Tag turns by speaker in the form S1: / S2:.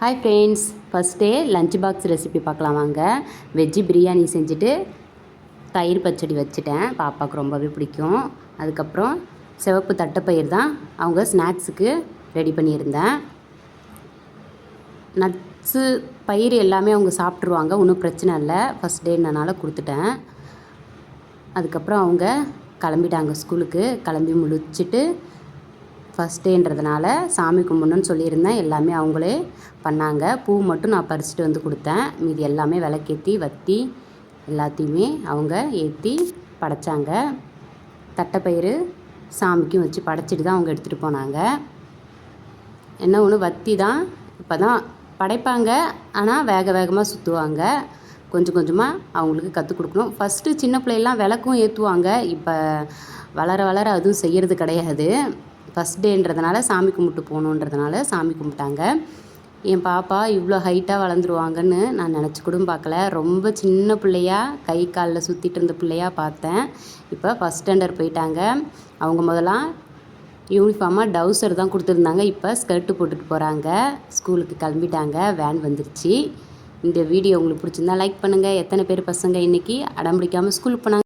S1: Hi friends, first day lunch box recipe பார்க்கலாம் வாங்க. Veg biryani செஞ்சுட்டு தயிர் பச்சடி வச்சுட்டேன். பாப்பாவுக்கு ரொம்பவே பிடிக்கும். அதுக்கப்புறம் சிவப்பு தட்டைப்பயிர் தான் அவங்க ஸ்நாக்ஸுக்கு ரெடி பண்ணியிருந்தேன். நட்ஸு பயிர் எல்லாமே அவங்க சாப்பிட்ருவாங்க, ஒன்றும் பிரச்சனை இல்லை. ஃபஸ்ட் டேன்றனால கொடுத்துட்டேன். அதுக்கப்புறம் அவங்க கிளம்பிட்டாங்க ஸ்கூலுக்கு. கிளம்பி முடிச்சுட்டு ஃபஸ்ட் டேன்றதுனால சாமி கும்பிட்ணுன்னு சொல்லியிருந்தேன். எல்லாமே அவங்களே பண்ணாங்க. பூ மட்டும் நான் பறிச்சுட்டு வந்து கொடுத்தேன். மீதி எல்லாமே விளக்கேற்றி வத்தி எல்லாத்தையுமே அவங்க ஏற்றி படைச்சாங்க. தட்டைப்பயிறு சாமிக்கும் வச்சு படைச்சிட்டு தான் அவங்க எடுத்துகிட்டு போனாங்க. என்ன ஒன்று வத்தி தான் இப்போ தான் படைப்பாங்க, ஆனால் வேக வேகமாக சுற்றுவாங்க. கொஞ்சம் கொஞ்சமாக அவங்களுக்கு கற்றுக் கொடுக்கணும். ஃபஸ்ட்டு சின்ன பிள்ளைலாம் விளக்கும் ஏற்றுவாங்க. இப்போ வளர வளர அதுவும் செய்கிறது கிடையாது. ஃபஸ்ட் டேன்றதுனால சாமி கும்பிட்டு போகணுன்றதுனால சாமி கும்பிட்டாங்க. என் பாப்பா இவ்வளோ ஹைட்டாக வளர்ந்துருவாங்கன்னு நான் நினச்சி கூட பார்க்கல. ரொம்ப சின்ன பிள்ளையா கை காலில் சுற்றிட்டு இருந்த பிள்ளையா பார்த்தேன். இப்போ ஃபஸ்ட் ஸ்டாண்டர்ட் போயிட்டாங்க. அவங்க முதலாம் யூனிஃபார்மாக டவுசர் தான் கொடுத்துருந்தாங்க. இப்போ ஸ்கர்ட்டு போட்டுட்டு போகிறாங்க. ஸ்கூலுக்கு கிளம்பிட்டாங்க. வேன் வந்துருச்சு. இந்த வீடியோ உங்களுக்கு பிடிச்சிருந்தா லைக் பண்ணுங்கள். எத்தனை பேர் பசங்க இன்றைக்கி அடம் பிடிக்காமல் ஸ்கூலுக்கு போனாங்க?